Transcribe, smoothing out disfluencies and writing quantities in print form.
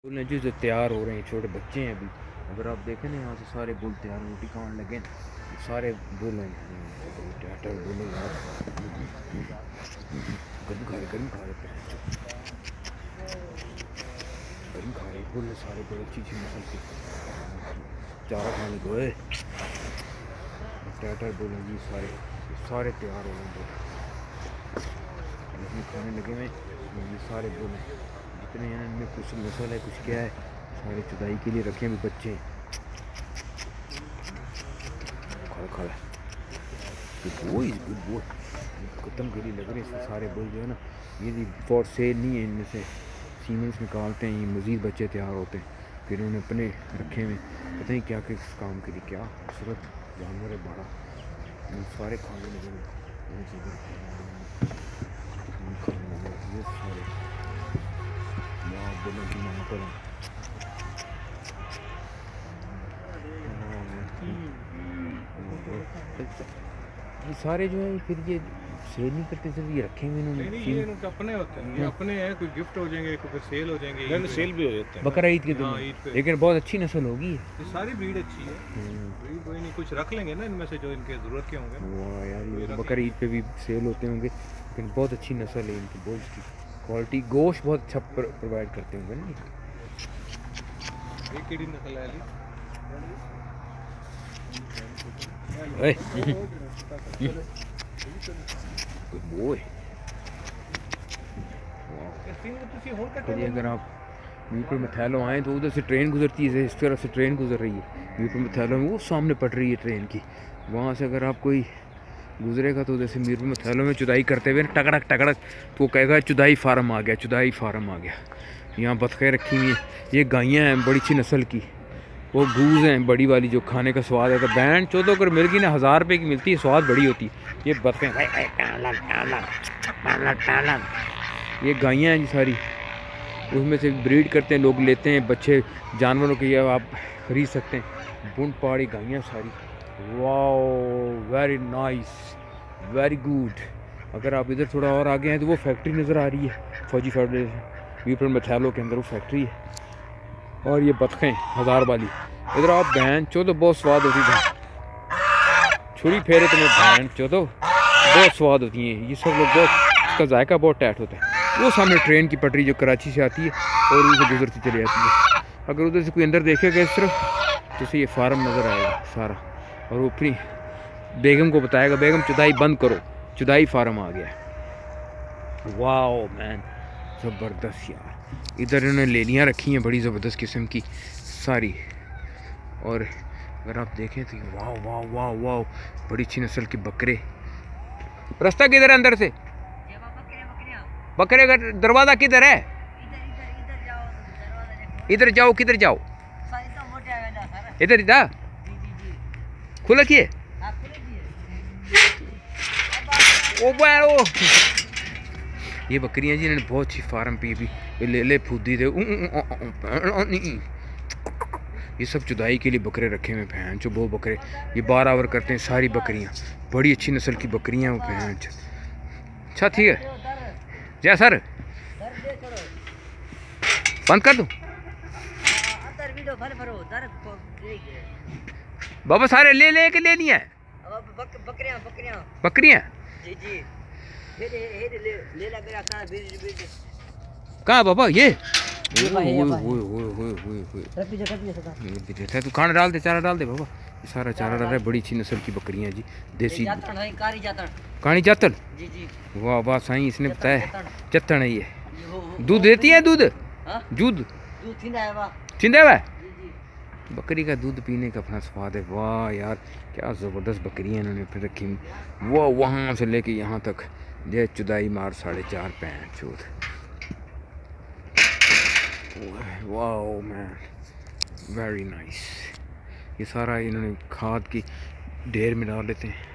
Bull जो तैयार हो रहे हैं, छोटे बच्चे हैं अभी। अगर आप देखें ना यहाँ से सारे बुल तैयार रोटी खाने लगे, सारे बुल हैं। बुल है यार, गर्म खा रहे गर्म खा रहे गर्म खा रहे बुल सारे बड़े अच्छी अच्छी नस्ल के चारा खाने को है। टैटर बुल हैं जी, सारे तैयार हो रहे हैं, खाने लगे हुए ये सारे बुल हैं। जितने हैं इनमें कुछ नस्ल है, कुछ क्या है, सारे चुदाई के लिए रखे हैं बच्चे। खा खत्म करी लग रहे हैं सारे बुल जो है ना, ये फॉर सेल नहीं है। इनमें से सीमेंस निकालते हैं, ये मज़ीद बच्चे तैयार होते हैं, फिर उन्हें अपने रखे हुए पता नहीं क्या किस काम के लिए, क्या खूबसूरत जानवर है बड़ा। सारे खाने लगे ये सारे जो है, फिर ये सेल नहीं करते, सिर्फ ये रखे हुए इन्होंने। ये इनके अपने होते हैं, ये अपने हैं, कोई गिफ्ट हो जाएंगे, कोई फिर सेल हो जाएंगे। नहीं सेल भी हो जाते हैं बकरा ईद के दिन। लेकिन बहुत अच्छी नस्ल होगी ये सारी ब्रीड अच्छी है। ब्रीड कोई नहीं, कुछ रख लेंगे ना इनमें से जो इनके ज़रूरत के होंगे। वाह यार, ये बकरा ईद पे भी सेल होते होंगे, लेकिन बहुत अच्छी नस्ल है इनकी, बहुत की क्वालिटी, गोश्त बहुत अच्छा प्रोवाइड करते होंगे ना। ये केड़ी नस्ल है? अगर आप मीरपुर मैथैलो आएँ तो उधर से ट्रेन गुजरती है, इस तरफ से ट्रेन गुजर रही है मीरपुर मैथैलो में, वो सामने पट रही है ट्रेन की। वहाँ से अगर आप कोई गुजरेगा तो जैसे मीरपुर मैथैलो में चुदाई करते हुए टकड़क टकड़क, तो वो कहेगा चुदाई फार्म आ गया, चुदाई फार्म आ गया। यहाँ बतखें रखी हुई हैं, ये गायें हैं बड़ी अच्छी नस्ल की, वो गूज़ हैं बड़ी वाली, जो खाने का स्वाद है। तो बैंड 14 अगर मिल गई ना, 1000 रुपये की मिलती है, स्वाद बड़ी होती है। ये बतखें, ये गायें हैं जी सारी, उसमें से ब्रीड करते हैं लोग, लेते हैं बच्चे जानवरों के, ये आप ख़रीद सकते हैं। बुंड पहाड़ी गायें सारी। Wow, very nice, very good. अगर आप इधर थोड़ा और आगे हैं तो वो फैक्ट्री नज़र आ रही है, फौजी फेडरेशन मीरपुर मैथैलो के अंदर वो फैक्ट्री है। और ये बतखें 1000 वाली, इधर आप बहन 14 बहुत स्वाद होती है, छुरी फेरे तुम्हें बहन 14 बहुत स्वाद होती हैं। ये सब लोग बहुत, इसका जायका बहुत टैट होता है। वो सामने ट्रेन की पटरी जो कराची से आती है और उधर गुजरती चली जाती है। अगर उधर से कोई अंदर देखेगा इस तरफ तो ये फार्म नज़र आएगा सारा, और वो अपनी बेगम को बताएगा, बेगम चुदाई बंद करो, चुदाई फार्म आ गया। वाओ मैन, ज़बरदस्त यार। इधर इन्होंने लेलियाँ रखी हैं बड़ी ज़बरदस्त किस्म की सारी, और अगर आप देखें तो वाह वाह वाह वाह, बड़ी अच्छी नस्ल के बकरे। रास्ता किधर है अंदर से? बकरे का दरवाज़ा किधर है? इधर जाओ, किधर जाओ? इधर इधर खुला किए। ओ ये बकरियां जी, इन्होंने बहुत अच्छी फार्म पी भी ले फूदी थे। ये सब चुदाई के लिए बकरे रखे हुए भैंस जो, बहुत बकरे ये 12 आवर करते हैं सारी बकरियां, बड़ी अच्छी नस्ल की बकरियां वो भैंस। अच्छा ठीक है जय सर, बंद कर दूं बाबा? सारे ले लिया है बकरियां कहाँ बाबा? ये तू खाना डाल दे, चारा डाल दे बाबा, सारा चारा डाल रहा है। बड़ी अच्छी नस्ल की बकरियां जी, देसी कानी जातन। वाह वाह साईं, इसने बताया चत्तन है ये। दूध देती है? दूध छिंदा हुआ बकरी का दूध पीने का अपना स्वाद है। वाह यार, क्या ज़बरदस्त बकरियां इन्होंने फिर रखी। वो वहाँ से लेके यहाँ तक ये चुदाई मार 4.5 पैंट चौथ। Wow man, very nice. ये सारा इन्होंने खाद की ढेर में डाल लेते हैं।